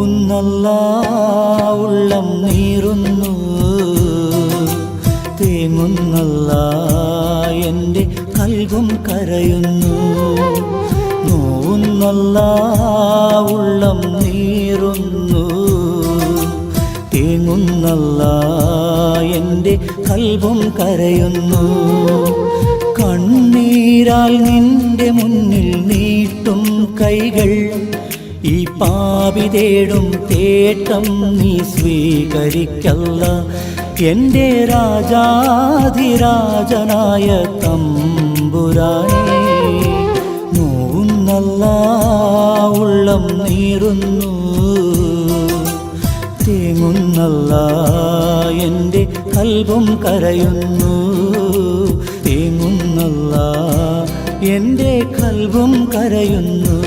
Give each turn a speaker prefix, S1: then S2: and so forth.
S1: നോവുന്നല്ലാ ഉള്ളം നീറുന്നു, തേങ്ങുന്നല്ലാ എൻ്റെ കൽബും കരയുന്നു. നോവുന്നല്ലാ ഉള്ളം നീറുന്നു, തേങ്ങുന്നല്ലാ എൻ്റെ കൽബും കരയുന്നു. കണ്ണീരാൽ നിന്റെ മുന്നിൽ നീട്ടും കൈകൾ, ഈ പാപി തേടും തേട്ടം നീ സ്വീകരിക്കല്ല. എൻ്റെ രാജാധിരാജനായ തമ്പുരാനേ, നോവുന്നല്ലാ ഉള്ളം നീറുന്നു, തേങ്ങുന്നല്ലാ എൻ്റെ കൽബും കരയുന്നു. തേങ്ങുന്നല്ലാ എൻ്റെ കൽബും കരയുന്നു.